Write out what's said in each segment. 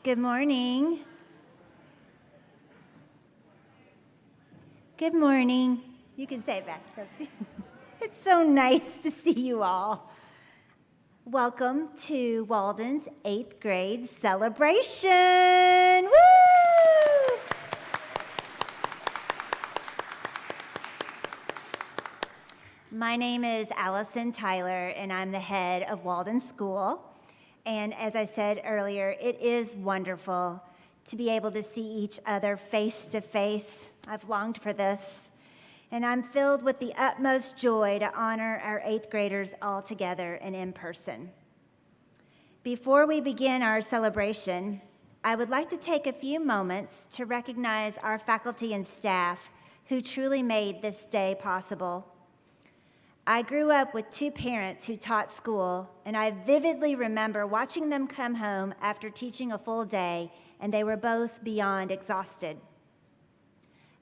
Good morning. Good morning. You can say it back. It's so nice to see you all. Welcome to Walden's 8th grade celebration. Woo! My name is Allison Tyler, and I'm the head of Walden School. And as I said earlier, it is wonderful to be able to see each other face to face. I've longed for this. And I'm filled with the utmost joy to honor our 8th graders all together and in person. Before we begin our celebration, I would like to take a few moments to recognize our faculty and staff who truly made this day possible. I grew up with 2 parents who taught school, and I vividly remember watching them come home after teaching a full day, and they were both beyond exhausted.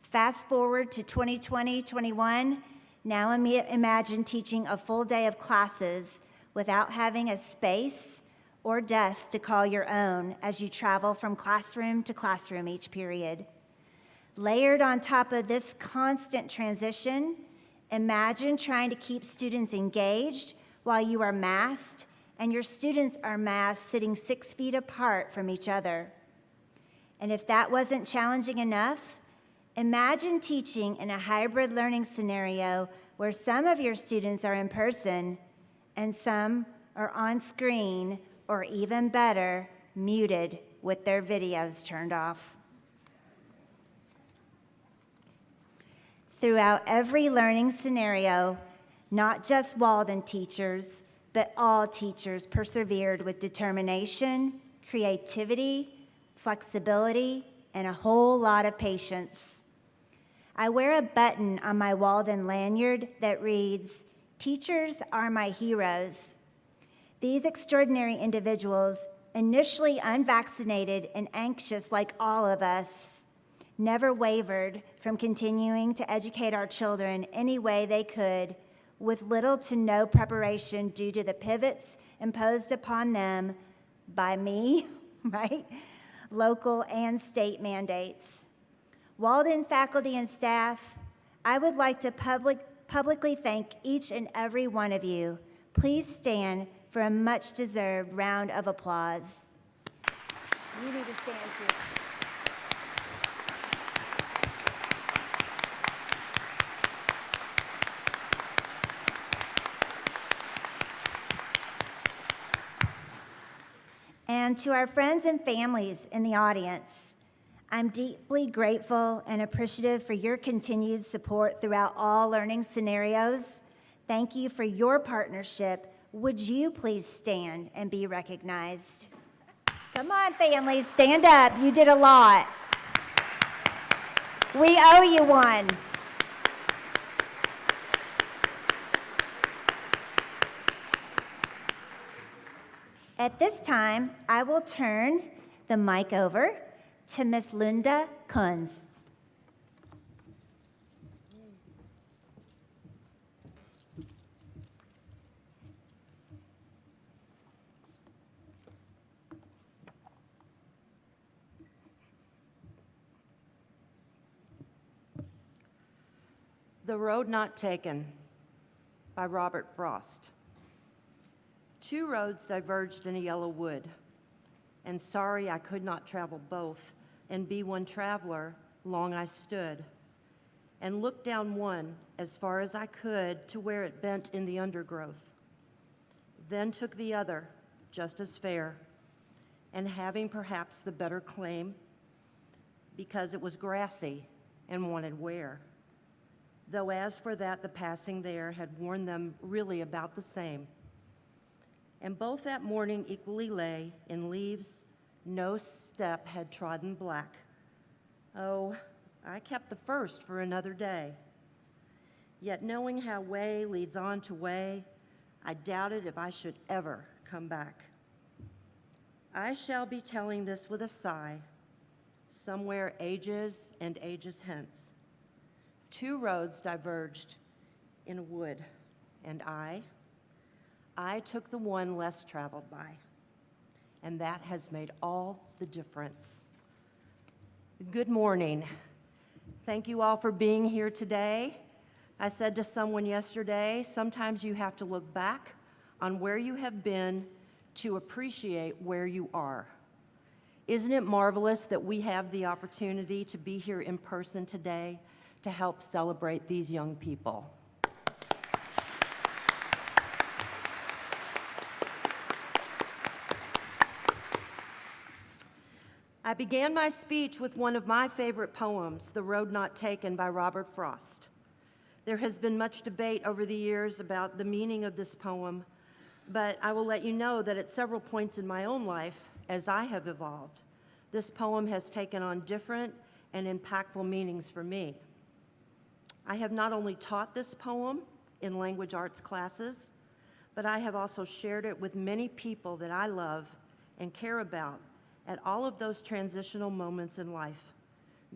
Fast forward to 2020-21, now imagine teaching a full day of classes without having a space or desk to call your own as you travel from classroom to classroom each period. Layered on top of this constant transition, imagine trying to keep students engaged while you are masked and your students are masked sitting 6 feet apart from each other. And if that wasn't challenging enough, imagine teaching in a hybrid learning scenario where some of your students are in person and some are on screen, or even better, muted with their videos turned off. Throughout every learning scenario, not just Walden teachers, but all teachers persevered with determination, creativity, flexibility, and a whole lot of patience. I wear a button on my Walden lanyard that reads, "Teachers are my heroes." These extraordinary individuals, initially unvaccinated and anxious like all of us, never wavered from continuing to educate our children any way they could, with little to no preparation due to the pivots imposed upon them by me, right? Local and state mandates. Walden faculty and staff, I would like to publicly thank each and every one of you. Please stand for a much-deserved round of applause. You need to stand too. And to our friends and families in the audience, I'm deeply grateful and appreciative for your continued support throughout all learning scenarios. Thank you for your partnership. Would you please stand and be recognized? Come on, families, stand up. You did a lot. We owe you one. At this time, I will turn the mic over to Miss Linda Kunz. The Road Not Taken by Robert Frost. 2 roads diverged in a yellow wood, and sorry I could not travel both, and be one traveler, long I stood, and looked down one as far as I could to where it bent in the undergrowth. Then took the other, just as fair, and having perhaps the better claim, because it was grassy and wanted wear. Though as for that, the passing there had worn them really about the same. And both that morning equally lay in leaves no step had trodden black. Oh, I kept the first for another day. Yet knowing how way leads on to way, I doubted if I should ever come back. I shall be telling this with a sigh, somewhere ages and ages hence. 2 roads diverged in a wood, and I took the one less traveled by. and that has made all the difference. Good morning. Thank you all for being here today. I said to someone yesterday, sometimes you have to look back on where you have been to appreciate where you are. Isn't it marvelous that we have the opportunity to be here in person today to help celebrate these young people? I began my speech with one of my favorite poems, The Road Not Taken by Robert Frost. There has been much debate over the years about the meaning of this poem, but I will let you know that at several points in my own life, as I have evolved, this poem has taken on different and impactful meanings for me. I have not only taught this poem in language arts classes, but I have also shared it with many people that I love and care about at all of those transitional moments in life: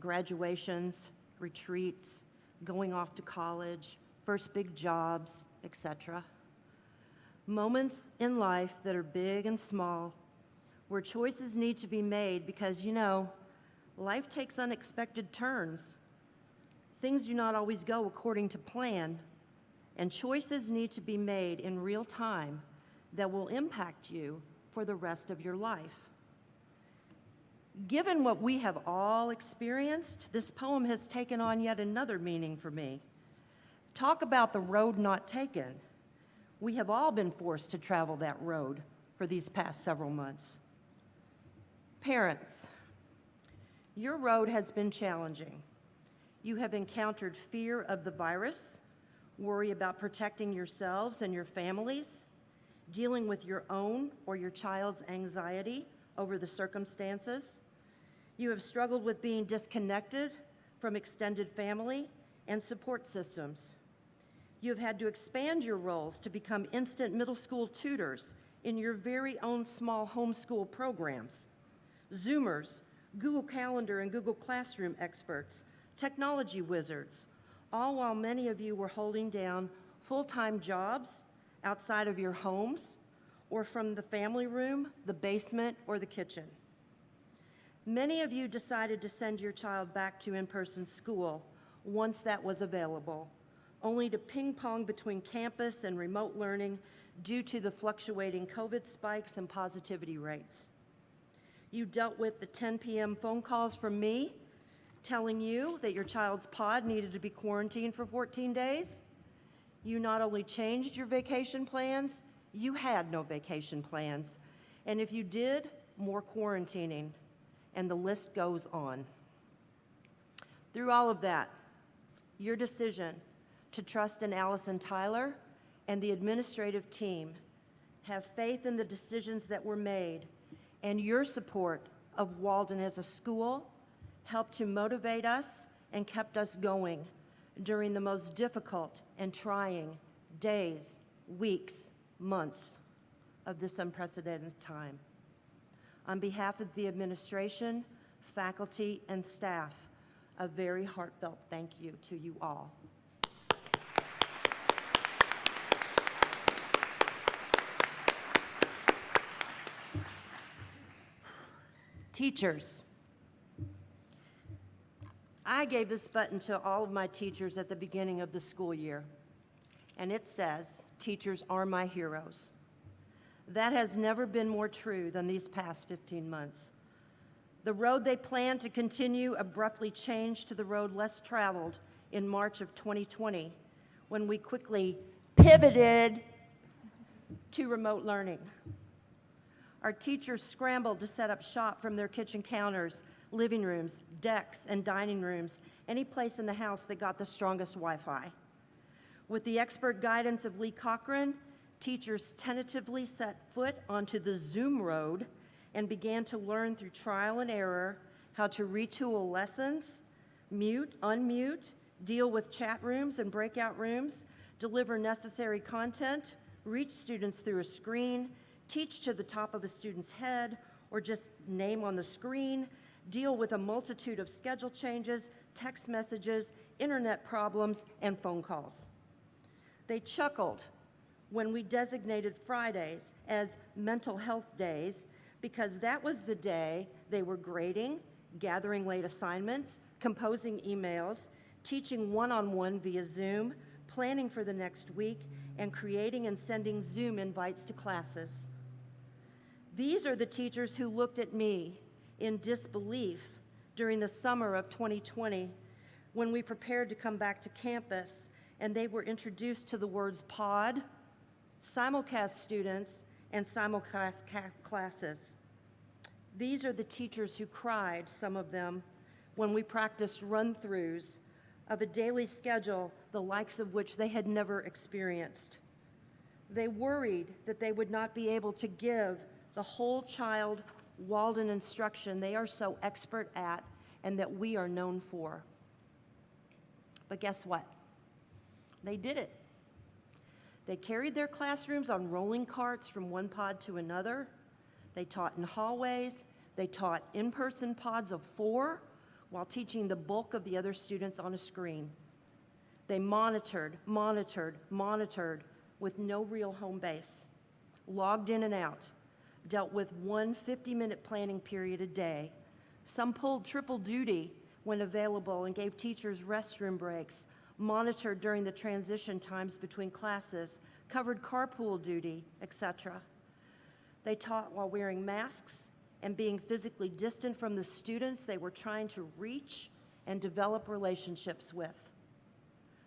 graduations, retreats, going off to college, first big jobs, etc. Moments in life that are big and small, where choices need to be made because, life takes unexpected turns. Things do not always go according to plan, and choices need to be made in real time that will impact you for the rest of your life. Given what we have all experienced, this poem has taken on yet another meaning for me. Talk about the road not taken. We have all been forced to travel that road for these past several months. Parents, your road has been challenging. You have encountered fear of the virus, worry about protecting yourselves and your families, dealing with your own or your child's anxiety over the circumstances. You have struggled with being disconnected from extended family and support systems. You have had to expand your roles to become instant middle school tutors in your very own small homeschool programs, Zoomers, Google Calendar and Google Classroom experts, technology wizards, all while many of you were holding down full-time jobs outside of your homes or from the family room, the basement, or the kitchen. Many of you decided to send your child back to in-person school once that was available, only to ping-pong between campus and remote learning due to the fluctuating COVID spikes and positivity rates. You dealt with the 10 p.m. phone calls from me telling you that your child's pod needed to be quarantined for 14 days. You not only changed your vacation plans, you had no vacation plans. And if you did, more quarantining. And the list goes on. Through all of that, your decision to trust in Allison Tyler and the administrative team, have faith in the decisions that were made, and your support of Walden as a school helped to motivate us and kept us going during the most difficult and trying days, weeks, months of this unprecedented time. On behalf of the administration, faculty, and staff, a very heartfelt thank you to you all. Teachers. I gave this button to all of my teachers at the beginning of the school year, and it says, "Teachers are my heroes." That has never been more true than these past 15 months. The road they planned to continue abruptly changed to the road less traveled in March of 2020, when we quickly pivoted to remote learning. Our teachers scrambled to set up shop from their kitchen counters, living rooms, decks, and dining rooms, any place in the house that got the strongest Wi-Fi. With the expert guidance of Lee Cochran, teachers tentatively set foot onto the Zoom road and began to learn through trial and error how to retool lessons, mute, unmute, deal with chat rooms and breakout rooms, deliver necessary content, reach students through a screen, teach to the top of a student's head, or just name on the screen, deal with a multitude of schedule changes, text messages, internet problems, and phone calls. They chuckled when we designated Fridays as mental health days because that was the day they were grading, gathering late assignments, composing emails, teaching one-on-one via Zoom, planning for the next week, and creating and sending Zoom invites to classes. These are the teachers who looked at me in disbelief during the summer of 2020 when we prepared to come back to campus and they were introduced to the words pod, simulcast students, and simulcast classes. These are the teachers who cried, some of them, when we practiced run-throughs of a daily schedule the likes of which they had never experienced. They worried that they would not be able to give the whole child Walden instruction they are so expert at and that we are known for. But guess what? They did it. They carried their classrooms on rolling carts from one pod to another. They taught in hallways. They taught in-person pods of 4 while teaching the bulk of the other students on a screen. They monitored with no real home base, logged in and out, dealt with one 50-minute planning period a day. Some pulled triple duty when available and gave teachers restroom breaks, monitored during the transition times between classes, covered carpool duty, etc. They taught while wearing masks and being physically distant from the students they were trying to reach and develop relationships with.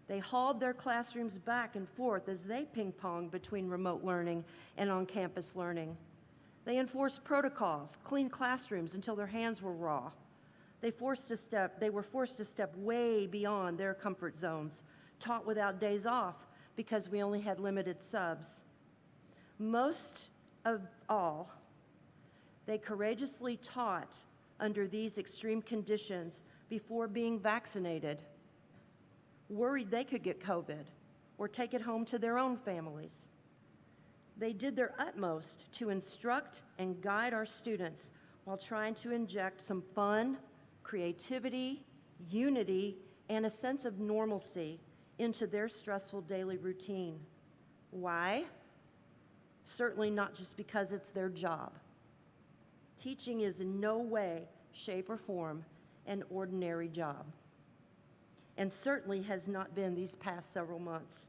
They hauled their classrooms back and forth as they ping-ponged between remote learning and on-campus learning. They enforced protocols, cleaned classrooms until their hands were raw. They were forced to step way beyond their comfort zones, taught without days off because we only had limited subs. Most of all, they courageously taught under these extreme conditions before being vaccinated, worried they could get COVID or take it home to their own families. They did their utmost to instruct and guide our students while trying to inject some fun, creativity, unity, and a sense of normalcy into their stressful daily routine. Why? Certainly not just because it's their job. Teaching is in no way, shape, or form an ordinary job, and certainly has not been these past several months.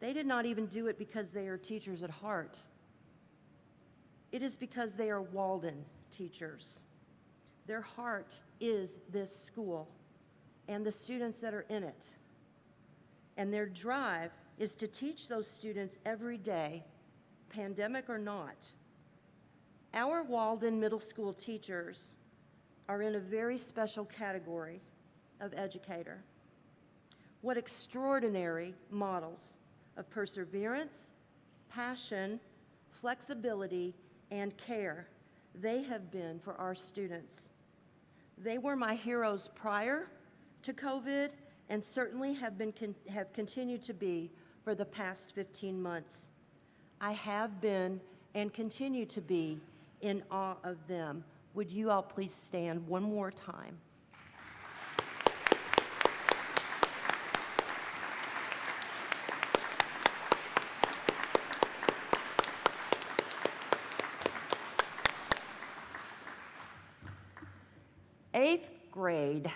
They did not even do it because they are teachers at heart. It is because they are Walden teachers. Their heart is this school and the students that are in it. And their drive is to teach those students every day, pandemic or not. Our Walden middle school teachers are in a very special category of educator. What extraordinary models of perseverance, passion, flexibility, and care they have been for our students. They were my heroes prior to COVID and certainly have continued to be for the past 15 months. I have been and continue to be in awe of them. Would you all please stand one more time? Eighth grade.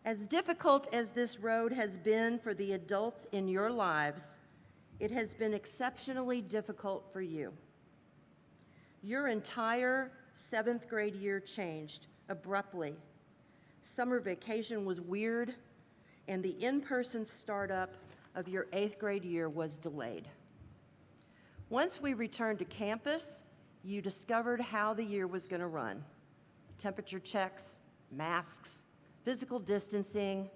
As difficult as this road has been for the adults in your lives, it has been exceptionally difficult for you. Your entire 7th grade year changed abruptly. Summer vacation was weird, and the in-person startup of your 8th grade year was delayed. Once we returned to campus, you discovered how the year was going to run. Temperature checks, masks, physical distancing,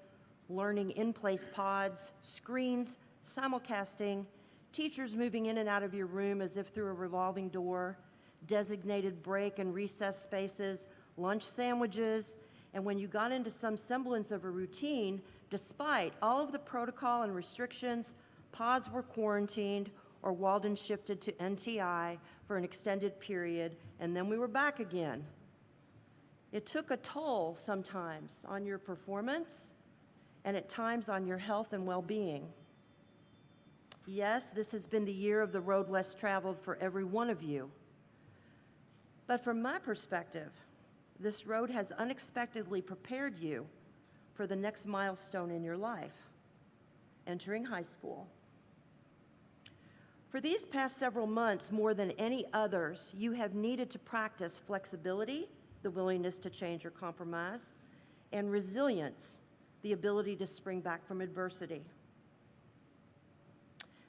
learning in-place pods, screens, simulcasting, teachers moving in and out of your room as if through a revolving door, designated break and recess spaces, lunch sandwiches, and when you got into some semblance of a routine, despite all of the protocol and restrictions, pods were quarantined or Walden shifted to NTI for an extended period, and then we were back again. It took a toll sometimes on your performance and at times on your health and well-being. Yes, this has been the year of the road less traveled for every one of you, But from my perspective, this road has unexpectedly prepared you for the next milestone in your life, entering high school. For these past several months, more than any others, you have needed to practice flexibility, the willingness to change or compromise, and resilience, the ability to spring back from adversity.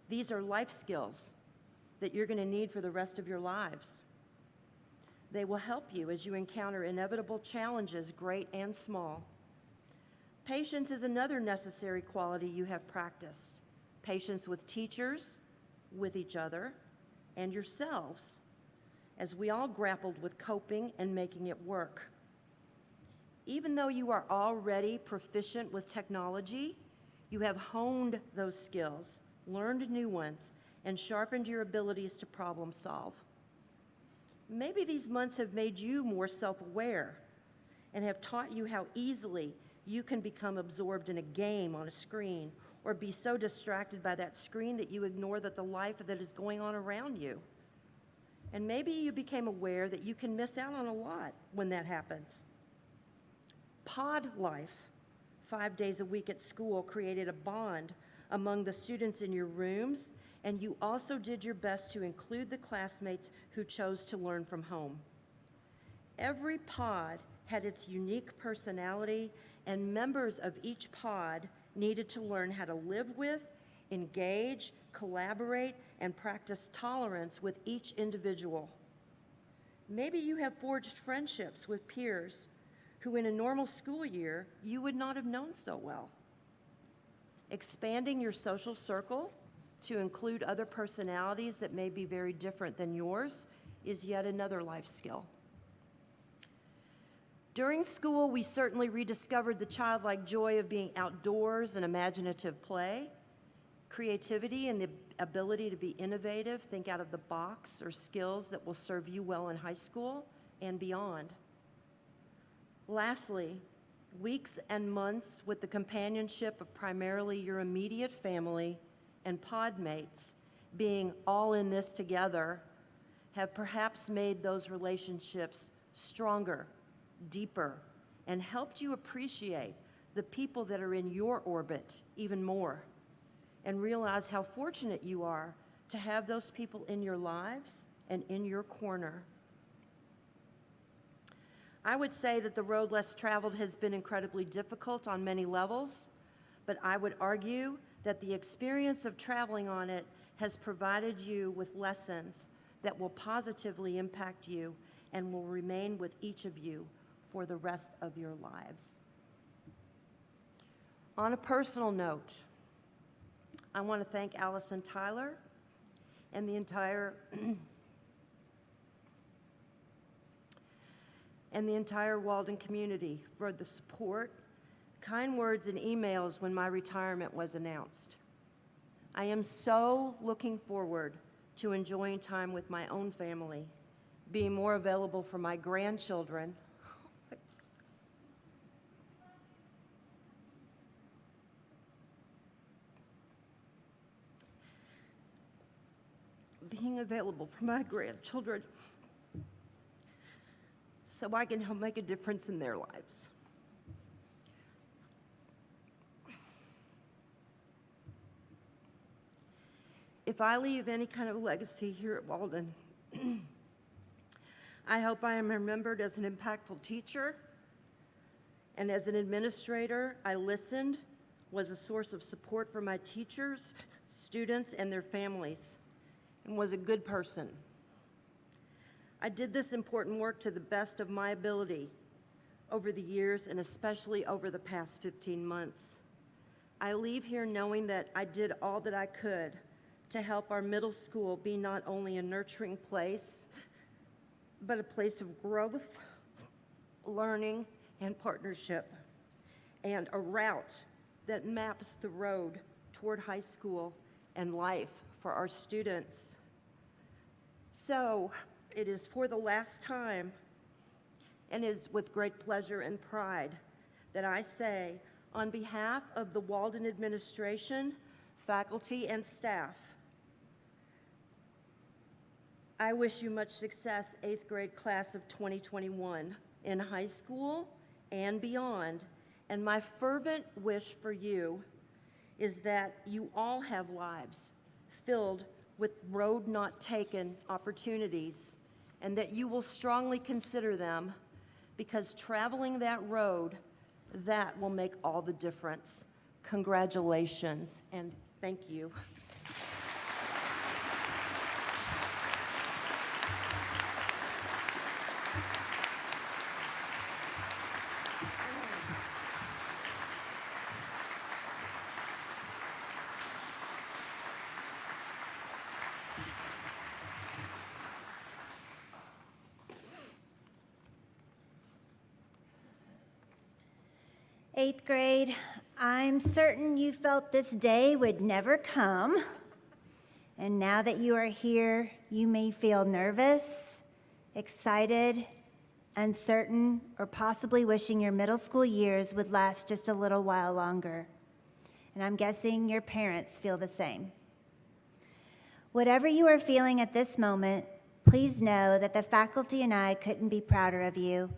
These are life skills that you're going to need for the rest of your lives. They will help you as you encounter inevitable challenges, great and small. Patience is another necessary quality you have practiced. Patience with teachers, with each other, and yourselves, as we all grappled with coping and making it work. Even though you are already proficient with technology, you have honed those skills, learned new ones, and sharpened your abilities to problem solve. Maybe these months have made you more self-aware and have taught you how easily you can become absorbed in a game on a screen or be so distracted by that screen that you ignore the life that is going on around you. And maybe you became aware that you can miss out on a lot when that happens. Pod life, 5 days a week at school, created a bond among the students in your rooms, and you also did your best to include the classmates who chose to learn from home. Every pod had its unique personality, and members of each pod needed to learn how to live with, engage, collaborate, and practice tolerance with each individual. Maybe you have forged friendships with peers who in a normal school year you would not have known so well. Expanding your social circle to include other personalities that may be very different than yours is yet another life skill. During school, we certainly rediscovered the childlike joy of being outdoors and imaginative play, creativity and the ability to be innovative, think out of the box, or skills that will serve you well in high school and beyond. Lastly, weeks and months with the companionship of primarily your immediate family and pod mates, being all in this together, have perhaps made those relationships stronger, deeper, and helped you appreciate the people that are in your orbit even more, and realize how fortunate you are to have those people in your lives and in your corner. I would say that the road less traveled has been incredibly difficult on many levels, but I would argue that the experience of traveling on it has provided you with lessons that will positively impact you and will remain with each of you for the rest of your lives. On a personal note, I want to thank Allison Tyler and the entire Walden community for the support, kind words, and emails when my retirement was announced. I am so looking forward to enjoying time with my own family, being more available for my grandchildren, so I can help make a difference in their lives. If I leave any kind of legacy here at Walden, I hope I am remembered as an impactful teacher, and as an administrator, I listened, was a source of support for my teachers, students, and their families, and was a good person. I did this important work to the best of my ability over the years, and especially over the past 15 months. I leave here knowing that I did all that I could to help our middle school be not only a nurturing place, but a place of growth, learning, and partnership, and a route that maps the road toward high school and life for our students. So, it is for the last time, and is with great pleasure and pride, that I say, on behalf of the Walden administration, faculty, and staff, I wish you much success, 8th grade class of 2021, in high school and beyond. And my fervent wish for you is that you all have lives filled with road not taken opportunities, and that you will strongly consider them, because traveling that road, that will make all the difference. Congratulations, and thank you. Eighth grade, I'm certain you felt this day would never come. And now that you are here, you may feel nervous, excited, uncertain, or possibly wishing your middle school years would last just a little while longer. And I'm guessing your parents feel the same. Whatever you are feeling at this moment, please know that the faculty and I couldn't be prouder of you.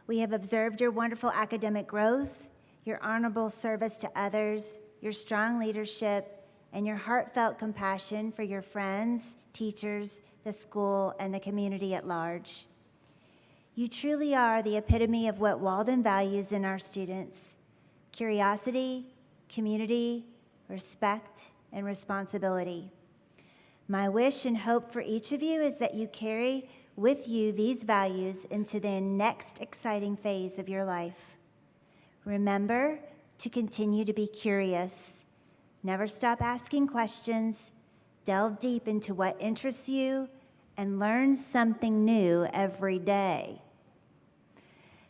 We have observed your wonderful academic growth, your honorable service to others, your strong leadership, and your heartfelt compassion for your friends, teachers, the school, and the community at large. You truly are the epitome of what Walden values in our students: curiosity, community, respect, and responsibility. My wish and hope for each of you is that you carry with you these values into the next exciting phase of your life. Remember to continue to be curious. Never stop asking questions. Delve deep into what interests you and learn something new every day.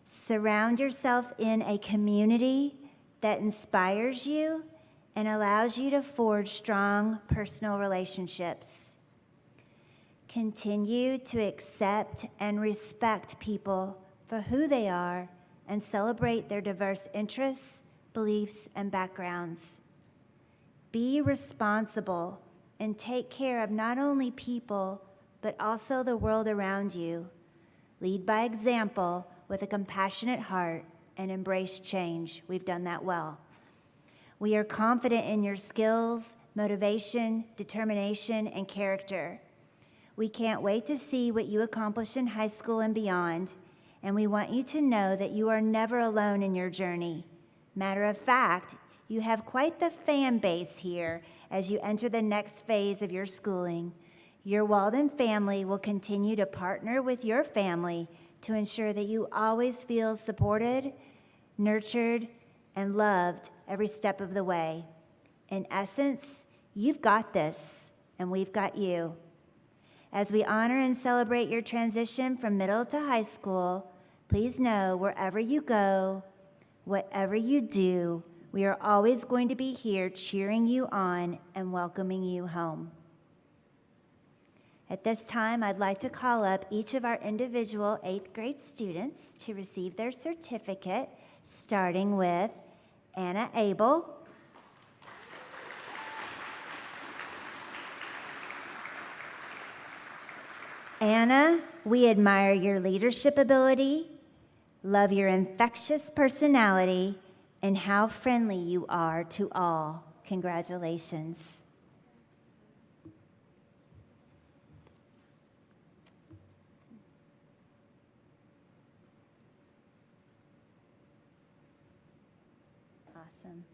Surround yourself in a community that inspires you and allows you to forge strong personal relationships. Continue to accept and respect people for who they are and celebrate their diverse interests, beliefs, and backgrounds. Be responsible and take care of not only people, but also the world around you. Lead by example with a compassionate heart and embrace change. We've done that well. We are confident in your skills, motivation, determination, and character. We can't wait to see what you accomplish in high school and beyond, and we want you to know that you are never alone in your journey. Matter of fact, you have quite the fan base here as you enter the next phase of your schooling. Your Walden family will continue to partner with your family to ensure that you always feel supported, nurtured, and loved every step of the way. In essence, you've got this, and we've got you. As we honor and celebrate your transition from middle to high school, please know wherever you go, whatever you do, we are always going to be here cheering you on and welcoming you home. At this time, I'd like to call up each of our individual 8th grade students to receive their certificate, starting with Anna Abel. Anna, we admire your leadership ability, love your infectious personality, and how friendly you are to all. Congratulations. Awesome.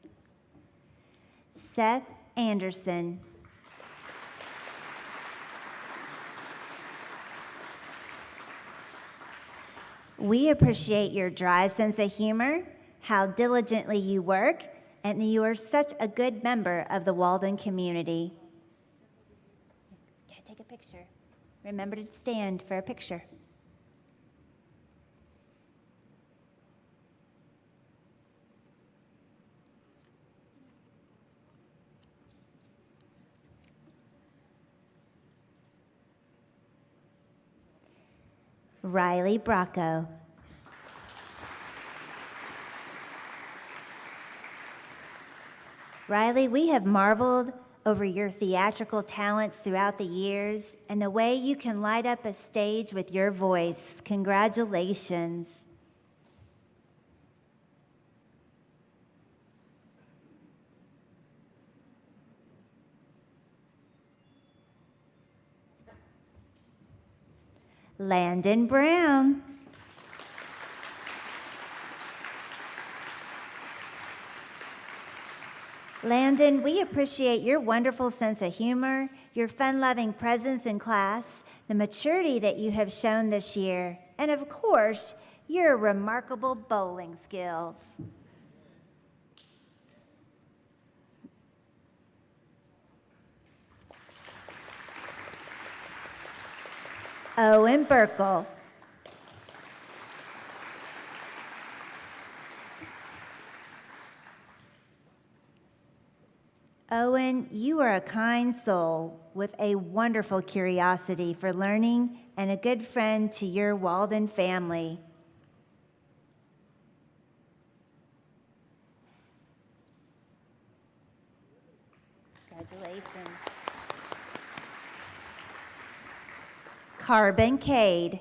Seth Anderson. We appreciate your dry sense of humor, how diligently you work, and that you are such a good member of the Walden community. Yeah, take a picture. Remember to stand for a picture. Riley Bracco. Riley, we have marveled over your theatrical talents throughout the years and the way you can light up a stage with your voice. Congratulations. Landon Brown. Landon, we appreciate your wonderful sense of humor, your fun-loving presence in class, the maturity that you have shown this year, and of course, your remarkable bowling skills. Owen Berkel. Owen, you are a kind soul with a wonderful curiosity for learning and a good friend to your Walden family. Congratulations. Carbon Cade.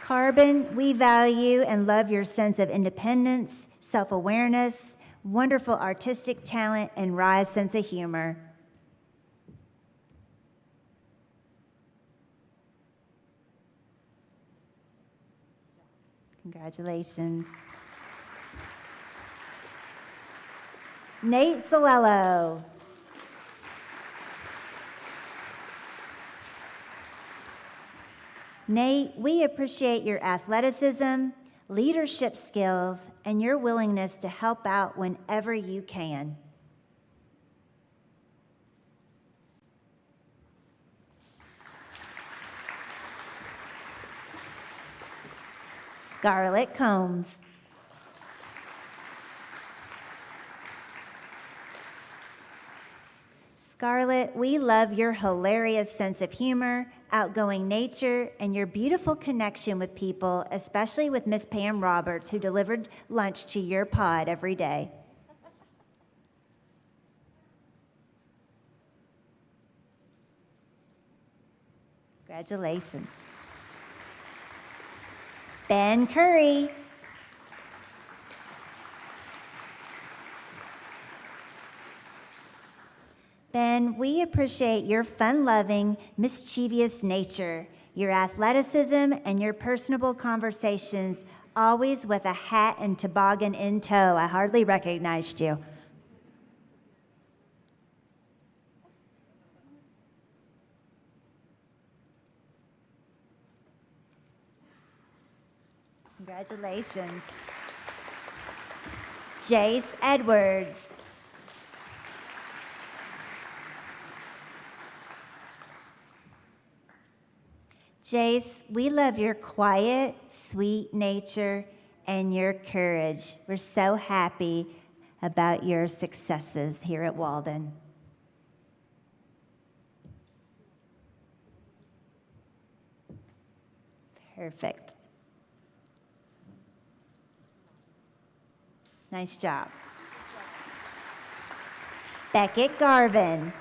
Carbon, we value and love your sense of independence, self-awareness, wonderful artistic talent, and wry sense of humor. Congratulations. Nate Solello. Nate, we appreciate your athleticism, leadership skills, and your willingness to help out whenever you can. Scarlett Combs. Scarlett, we love your hilarious sense of humor, outgoing nature, and your beautiful connection with people, especially with Miss Pam Roberts, who delivered lunch to your pod every day. Congratulations. Ben Curry. Ben, we appreciate your fun-loving, mischievous nature, your athleticism, and your personable conversations, always with a hat and toboggan in tow. I hardly recognized you. Congratulations. Jace Edwards. Jace, we love your quiet, sweet nature and your courage. We're so happy about your successes here at Walden. Perfect. Nice job. Beckett Garvin.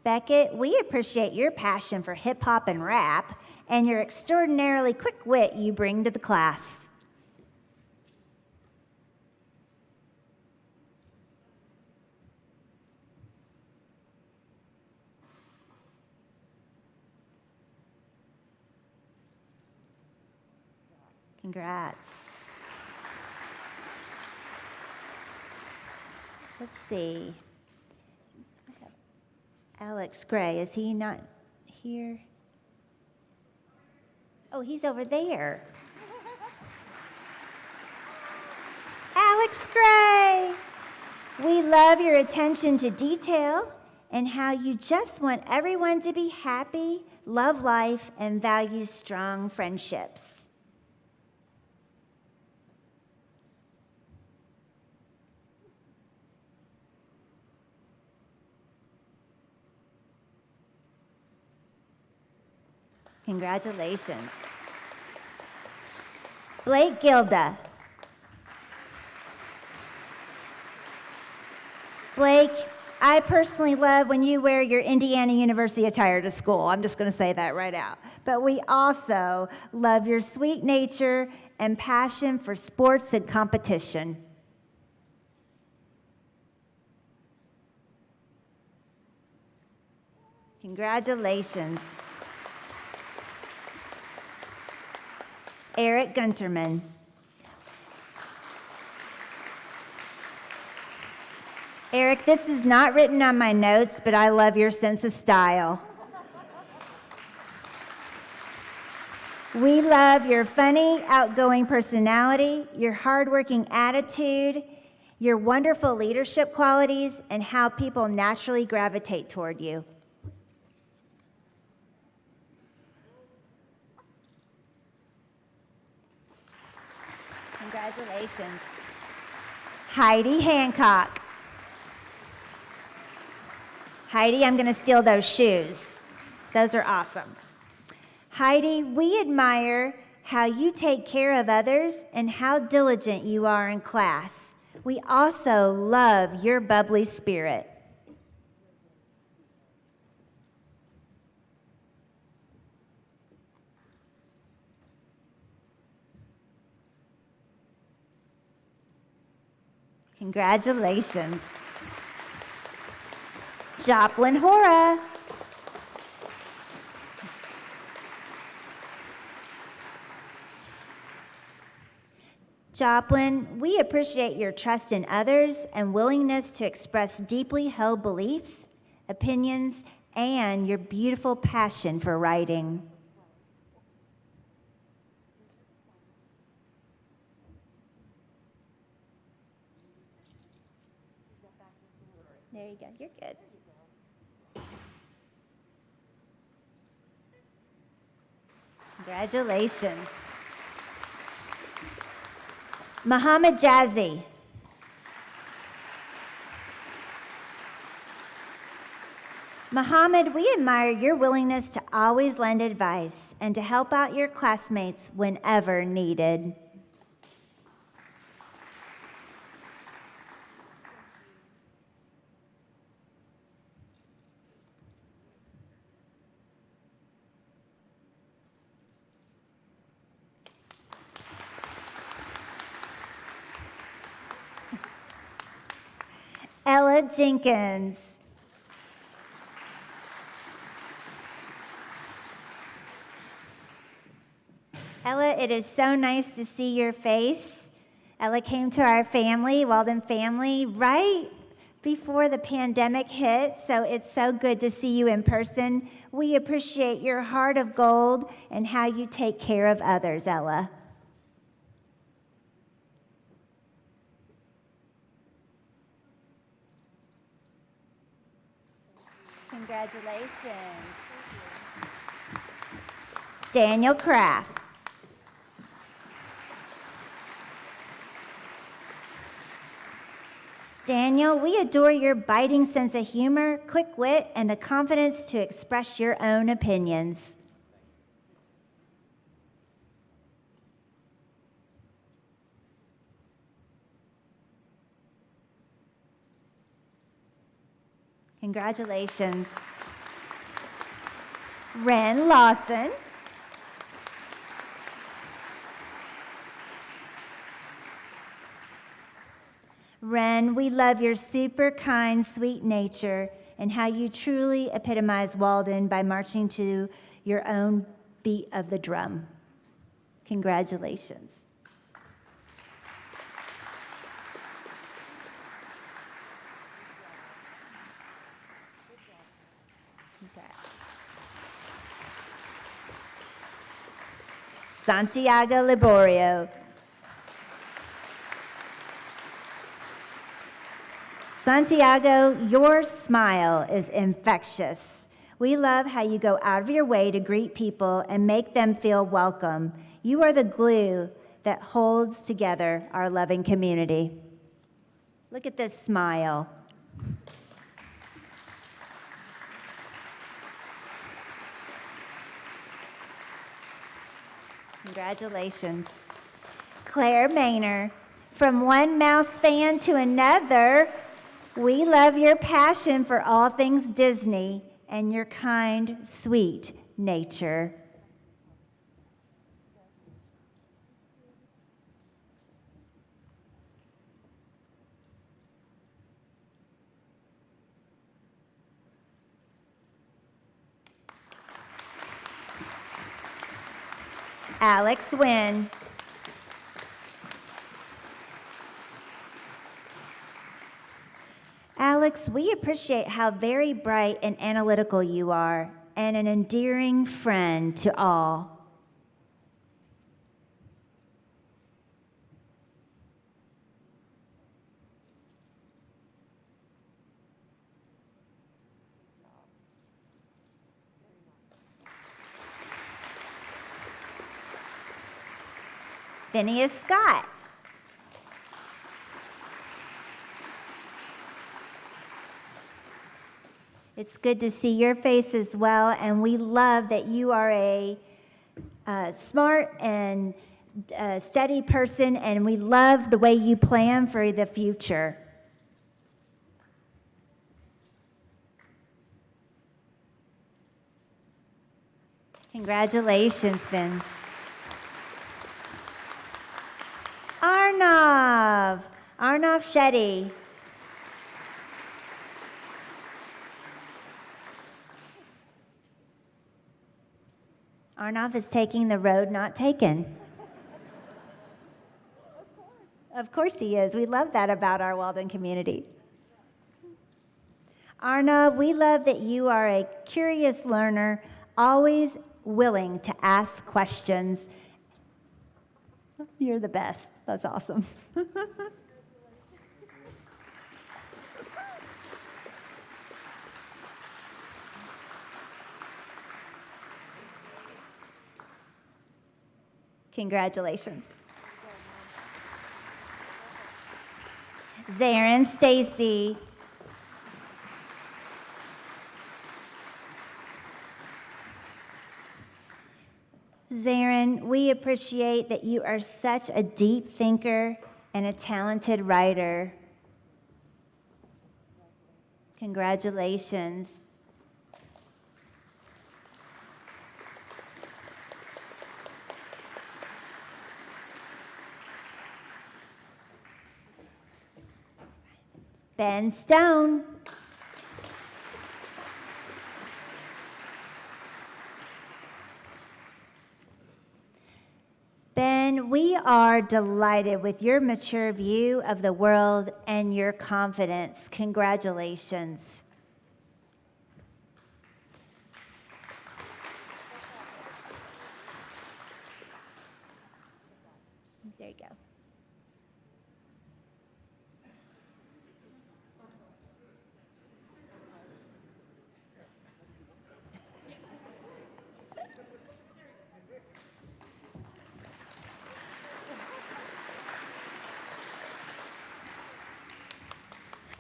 Beckett, we appreciate your passion for hip hop and rap and your extraordinarily quick wit you bring to the class. Congrats. Let's see. Alex Gray, is he not here? Oh, he's over there. Alex Gray, we love your attention to detail and how you just want everyone to be happy, love life, and value strong friendships. Congratulations. Blake Gilda. Blake, I personally love when you wear your Indiana University attire to school. I'm just going to say that right out. But we also love your sweet nature and passion for sports and competition. Congratulations. Eric Gunterman. Eric, this is not written on my notes, but I love your sense of style. We love your funny, outgoing personality, your hardworking attitude, your wonderful leadership qualities, and how people naturally gravitate toward you. Congratulations. Heidi Hancock. Heidi, I'm going to steal those shoes. Those are awesome. Heidi, we admire how you take care of others and how diligent you are in class. We also love your bubbly spirit. Congratulations. Joplin Hora. Joplin, we appreciate your trust in others and willingness to express deeply held beliefs, opinions, and your beautiful passion for writing. There you go. You're good. Congratulations. Muhammad Jazzy. Muhammad, we admire your willingness to always lend advice and to help out your classmates whenever needed. Ella Jenkins. Ella, it is so nice to see your face. Ella came to our family, Walden family, right before the pandemic hit, so it's so good to see you in person. We appreciate your heart of gold and how you take care of others, Ella. Congratulations. Daniel Kraft. Daniel, we adore your biting sense of humor, quick wit, and the confidence to express your own opinions. Congratulations. Wren Lawson. Wren, we love your super kind, sweet nature and how you truly epitomize Walden by marching to your own beat of the drum. Congratulations. Santiago Liborio. Santiago, your smile is infectious. We love how you go out of your way to greet people and make them feel welcome. You are the glue that holds together our loving community. Look at this smile. Congratulations. Claire Maynor. From one Mouse fan to another, we love your passion for all things Disney and your kind, sweet nature. Alex Nguyen. Alex, we appreciate how very bright and analytical you are, and an endearing friend to all. Phineas Scott. It's good to see your face as well, and we love that you are a smart and steady person, and we love the way you plan for the future. Congratulations, Vin. Arnav Shetty. Arnav is taking the road not taken. Of course he is. We love that about our Walden community. Arnav, we love that you are a curious learner, always willing to ask questions. You're the best. That's awesome. Congratulations. Zarin Stacy. Zarin, we appreciate that you are such a deep thinker and a talented writer. Congratulations. Ben Stone. Ben, we are delighted with your mature view of the world and your confidence. Congratulations. There you go.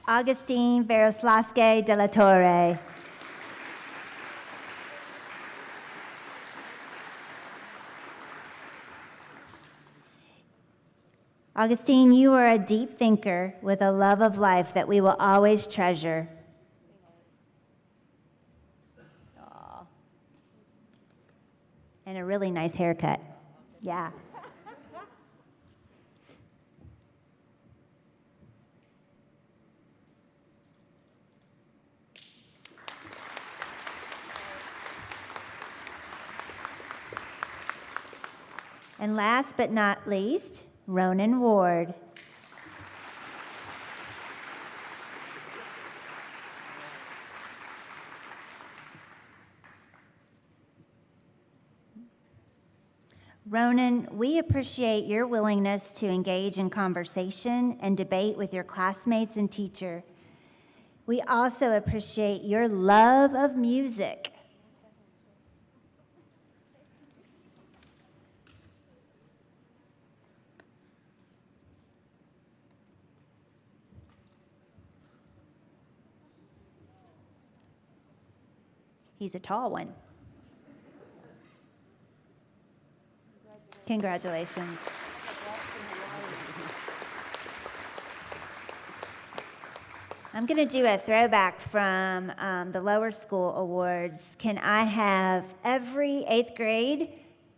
Augustine Veroslaske de la Torre. Augustine, you are a deep thinker with a love of life that we will always treasure. Aww. And a really nice haircut. Yeah. And last but not least, Ronan Ward. Ronan, we appreciate your willingness to engage in conversation and debate with your classmates and teacher. We also appreciate your love of music. He's a tall one. Congratulations. I'm going to do a throwback from the lower school awards. Can I have every 8th grade,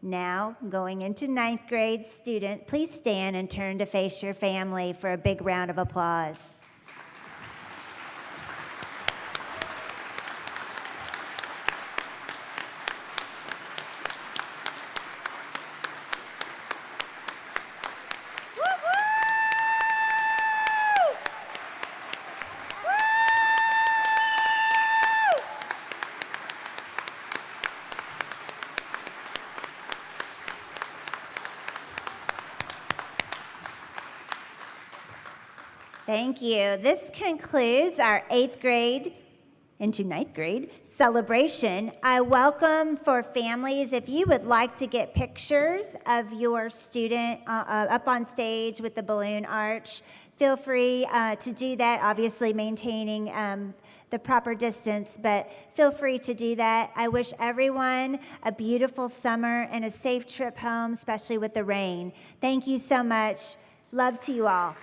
now going into 9th grade student, please stand and turn to face your family for a big round of applause. Thank you. This concludes our 8th grade into 9th grade celebration. I welcome for families, if you would like to get pictures of your student up on stage with the balloon arch, feel free to do that, obviously maintaining the proper distance, but feel free to do that. I wish everyone a beautiful summer and a safe trip home, especially with the rain. Thank you so much. Love to you all.